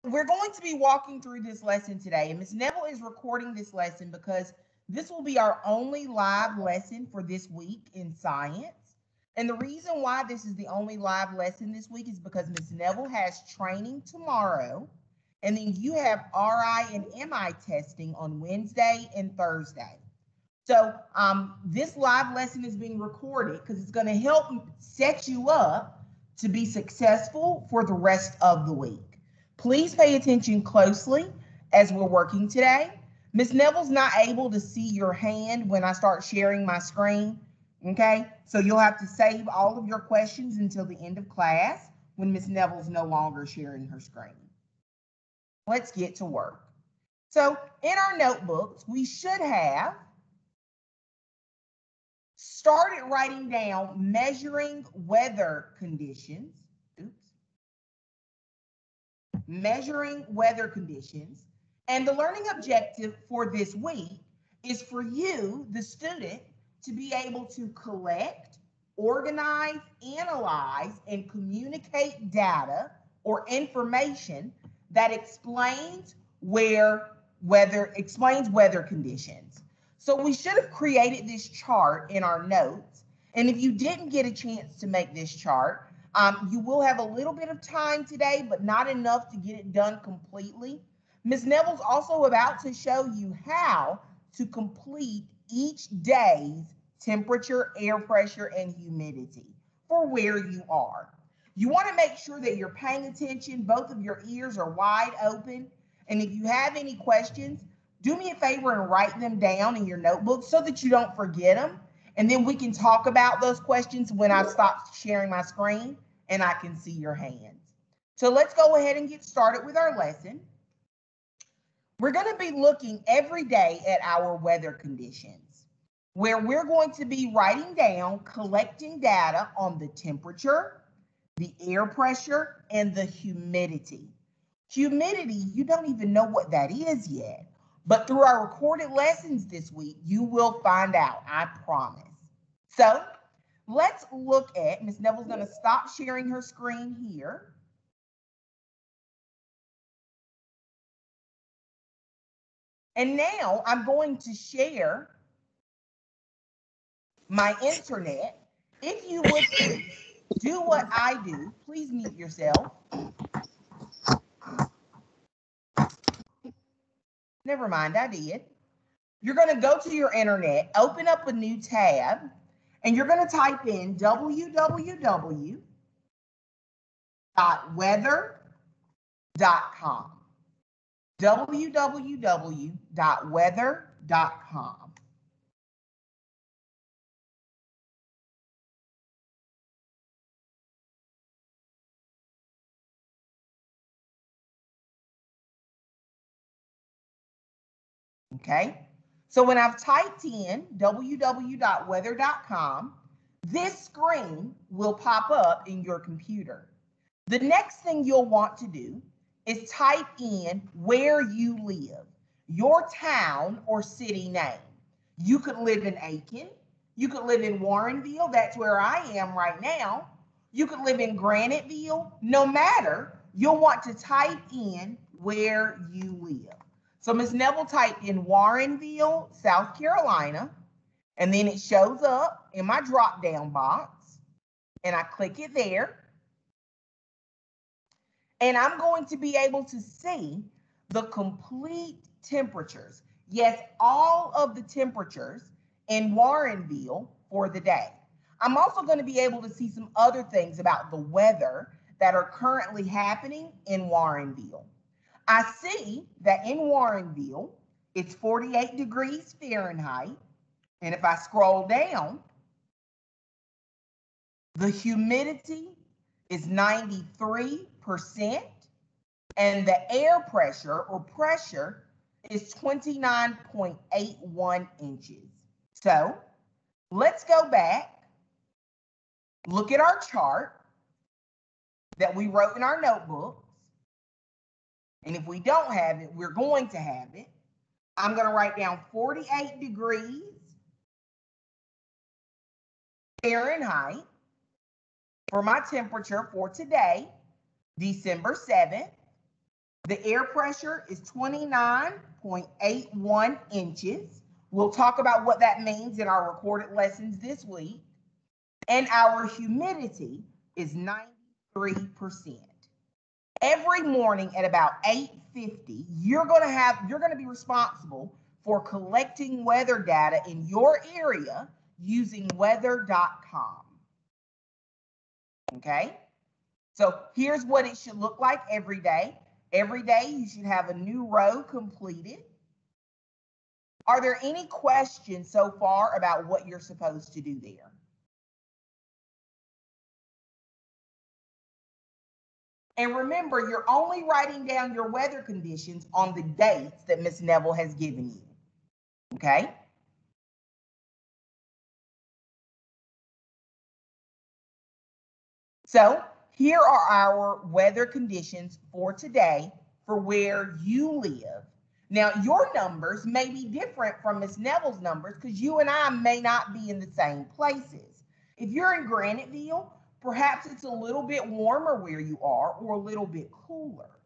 we're going to be walking through this lesson today, and Ms. Neville is recording this lesson because this will be our only live lesson for this week in science. And the reason why this is the only live lesson this week is because Ms. Neville has training tomorrow, and then you have RI and MI testing on Wednesday and Thursday. So this live lesson is being recorded because it's going to help set you up to be successful for the rest of the week. Please pay attention closely as we're working today. Ms. Neville's not able to see your hand when I start sharing my screen, okay? So you'll have to save all of your questions until the end of class when Ms. Neville's no longer sharing her screen. Let's get to work. So in our notebooks, we should have started writing down measuring weather conditions. Measuring weather conditions. And the learning objective for this week is for you, the student, to be able to collect, organize, analyze, and communicate data or information that explains weather conditions. So we should have created this chart in our notes. And if you didn't get a chance to make this chart, you will have a little bit of time today, but not enough to get it done completely. Ms. Neville's also about to show you how to complete each day's temperature, air pressure, and humidity for where you are. You want to make sure that you're paying attention. Both of your ears are wide open. And if you have any questions, do me a favor and write them down in your notebook so that you don't forget them. And then we can talk about those questions when I stop sharing my screen and I can see your hands. So let's go ahead and get started with our lesson. We're going to be looking every day at our weather conditions, where we're going to be writing down, collecting data on the temperature, the air pressure, and the humidity. Humidity, you don't even know what that is yet. But through our recorded lessons this week, you will find out, I promise. So let's look at, Ms. Neville's going to stop sharing her screen here. And now I'm going to share my internet. If you would do what I do, please mute yourself. Never mind, I did. You're going to go to your internet, open up a new tab, and you're going to type in www.weather.com. www.weather.com. Okay, so when I've typed in www.weather.com, this screen will pop up in your computer. The next thing you'll want to do is type in where you live, your town or city name. You could live in Aiken. You could live in Warrenville. That's where I am right now. You could live in Graniteville. No matter, you'll want to type in where you live. So Ms. Neville typed in Warrenville, South Carolina, and then it shows up in my drop-down box, and I click it there. And I'm going to be able to see the complete temperatures. Yes, all of the temperatures in Warrenville for the day. I'm also going to be able to see some other things about the weather that are currently happening in Warrenville. I see that in Warrenville, it's 48 degrees Fahrenheit. And if I scroll down, the humidity is 93%, and the air pressure or pressure is 29.81 inches. So let's go back, look at our chart that we wrote in our notebooks. And if we don't have it, we're going to have it. I'm going to write down 48 degrees Fahrenheit for my temperature for today, December 7th. The air pressure is 29.81 inches. We'll talk about what that means in our recorded lessons this week. And our humidity is 93%. Every morning at about 8:50, you're going to be responsible for collecting weather data in your area using weather.com. Okay? So here's what it should look like every day. Every day you should have a new row completed. Are there any questions so far about what you're supposed to do there? And remember, you're only writing down your weather conditions on the dates that Ms. Neville has given you. Okay? So here are our weather conditions for today for where you live. Now, your numbers may be different from Ms. Neville's numbers because you and I may not be in the same places. If you're in Graniteville, perhaps it's a little bit warmer where you are or a little bit cooler.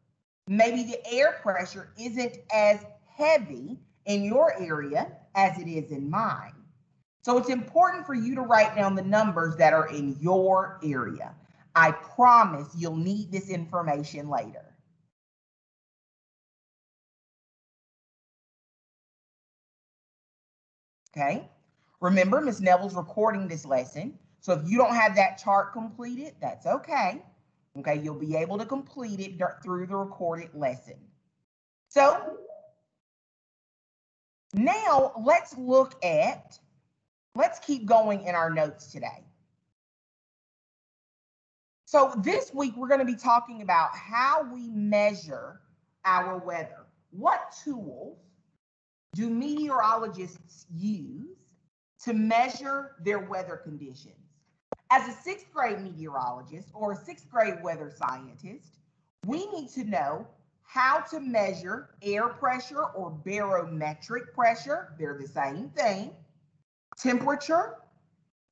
Maybe the air pressure isn't as heavy in your area as it is in mine. So it's important for you to write down the numbers that are in your area. I promise you'll need this information later. Okay? Remember, Ms. Neville's recording this lesson. So if you don't have that chart completed, that's okay. Okay, you'll be able to complete it through the recorded lesson. So now let's keep going in our notes today. So this week, we're going to be talking about how we measure our weather. What tools do meteorologists use to measure their weather conditions? As a sixth grade meteorologist or a sixth grade weather scientist, we need to know how to measure air pressure or barometric pressure. They're the same thing. Temperature,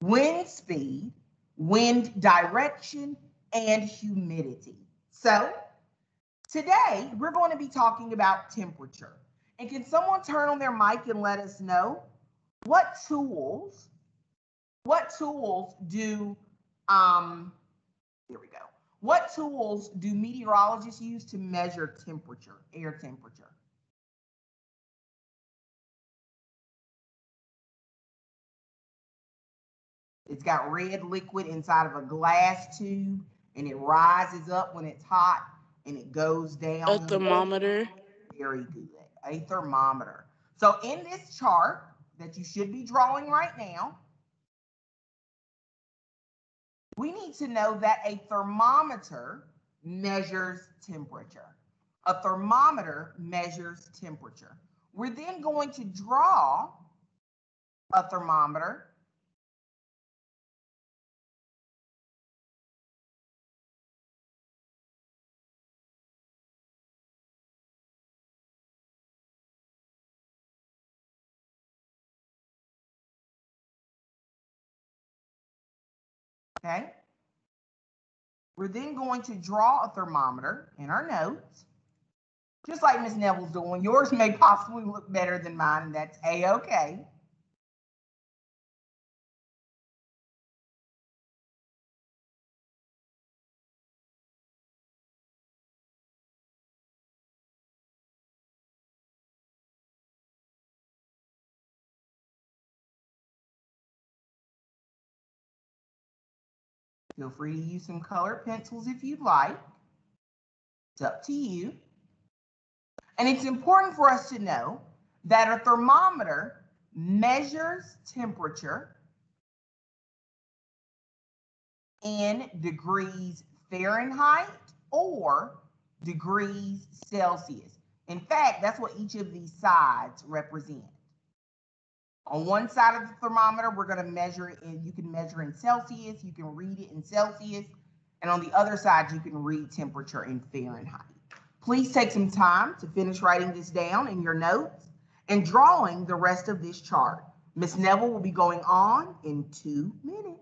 wind speed, wind direction, and humidity. So today we're going to be talking about temperature. And can someone turn on their mic and let us know what tools do here we go. What tools do meteorologists use to measure temperature, air temperature? It's got red liquid inside of a glass tube, and it rises up when it's hot, and it goes down. A thermometer. Very good. A thermometer. So in this chart that you should be drawing right now, we need to know that a thermometer measures temperature. A thermometer measures temperature. We're then going to draw a thermometer. Okay. We're then going to draw a thermometer in our notes, just like Ms. Neville's doing. Yours may possibly look better than mine, and that's A-okay. Feel free to use some colored pencils if you'd like. It's up to you. And it's important for us to know that a thermometer measures temperature in degrees Fahrenheit or degrees Celsius. In fact, that's what each of these sides represent. On one side of the thermometer, we're going to measure it in, you can measure in Celsius, you can read it in Celsius, and on the other side, you can read temperature in Fahrenheit. Please take some time to finish writing this down in your notes and drawing the rest of this chart. Ms. Neville will be going on in 2 minutes.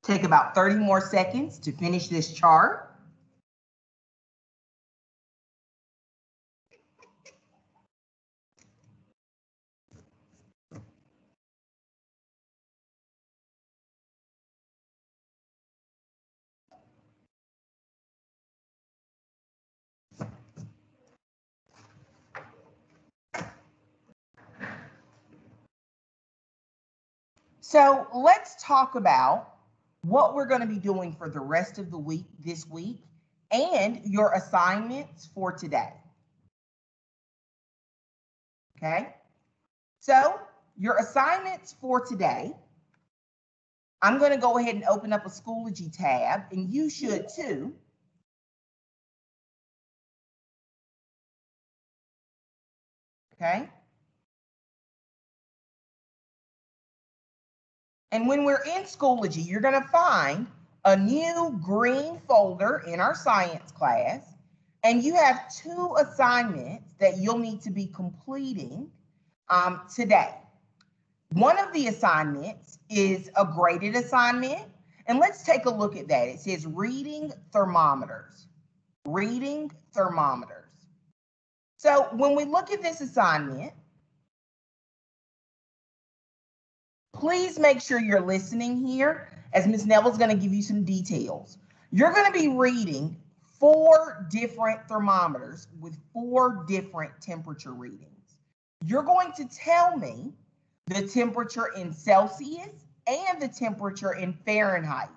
Take about 30 more seconds to finish this chart. So let's talk about what we're going to be doing for the rest of the week this week and your assignments for today. Okay, so your assignments for today, I'm going to go ahead and open up a Schoology tab, and you should too. Okay. And when we're in Schoology, you're going to find a new green folder in our science class, and you have 2 assignments that you'll need to be completing today. One of the assignments is a graded assignment, and let's take a look at that. It says reading thermometers. Reading thermometers. So when we look at this assignment, please make sure you're listening here, as Ms. Neville's going to give you some details. You're going to be reading 4 different thermometers with 4 different temperature readings. You're going to tell me the temperature in Celsius and the temperature in Fahrenheit.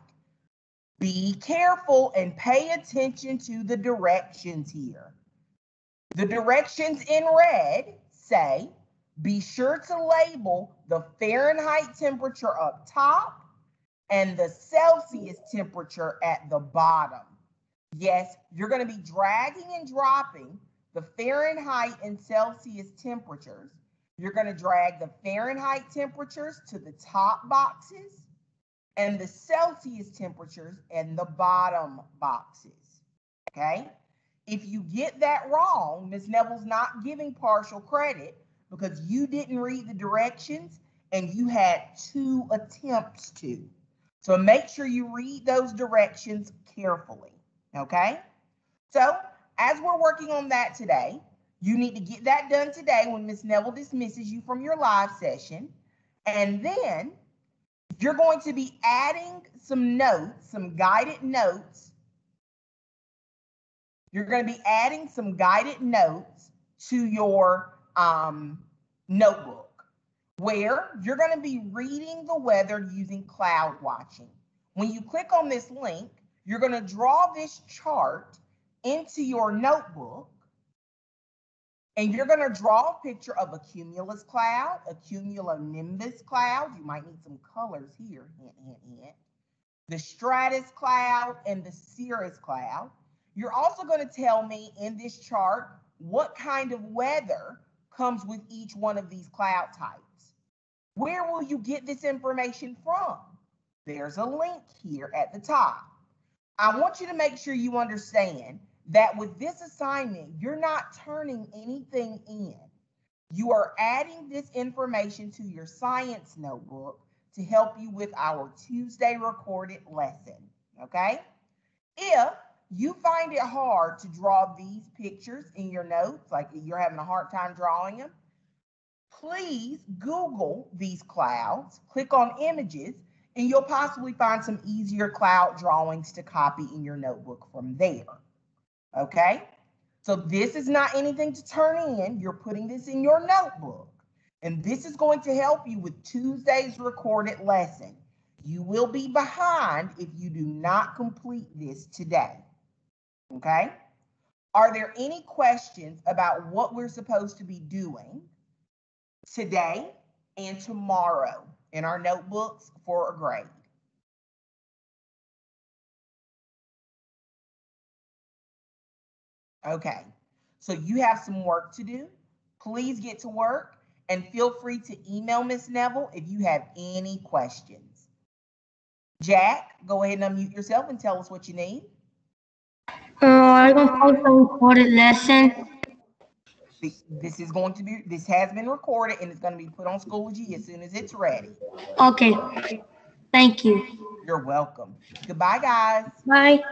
Be careful and pay attention to the directions here. The directions in red say, be sure to label the Fahrenheit temperature up top and the Celsius temperature at the bottom. Yes, you're going to be dragging and dropping the Fahrenheit and Celsius temperatures. You're going to drag the Fahrenheit temperatures to the top boxes and the Celsius temperatures in the bottom boxes. Okay? If you get that wrong, Ms. Neville's not giving partial credit because you didn't read the directions and you had 2 attempts to. So make sure you read those directions carefully. Okay? So as we're working on that today, you need to get that done today when Ms. Neville dismisses you from your live session. And then you're going to be adding some notes, some guided notes. You're going to be adding some guided notes to your notebook, where you're going to be reading the weather using cloud watching. When you click on this link, you're going to draw this chart into your notebook, and you're going to draw a picture of a cumulus cloud, a cumulonimbus cloud. You might need some colors here, hint, hint, hint. The stratus cloud and the cirrus cloud. You're also going to tell me in this chart what kind of weather comes with each one of these cloud types. Where will you get this information from? There's a link here at the top. I want you to make sure you understand that with this assignment, you're not turning anything in. You are adding this information to your science notebook to help you with our Tuesday recorded lesson, okay? If you find it hard to draw these pictures in your notes, like you're having a hard time drawing them, please Google these clouds, click on images, and you'll possibly find some easier cloud drawings to copy in your notebook from there. Okay? So this is not anything to turn in. You're putting this in your notebook. And this is going to help you with Tuesday's recorded lesson. You will be behind if you do not complete this today. Okay? Are there any questions about what we're supposed to be doing today and tomorrow in our notebooks for a grade? Okay, so you have some work to do. Please get to work and feel free to email Miss Neville if you have any questions. Jack, go ahead and unmute yourself and tell us what you need. I'm going to post a recorded lesson. This has been recorded and it's going to be put on Schoology as soon as it's ready. Okay. Thank you. You're welcome. Goodbye, guys. Bye.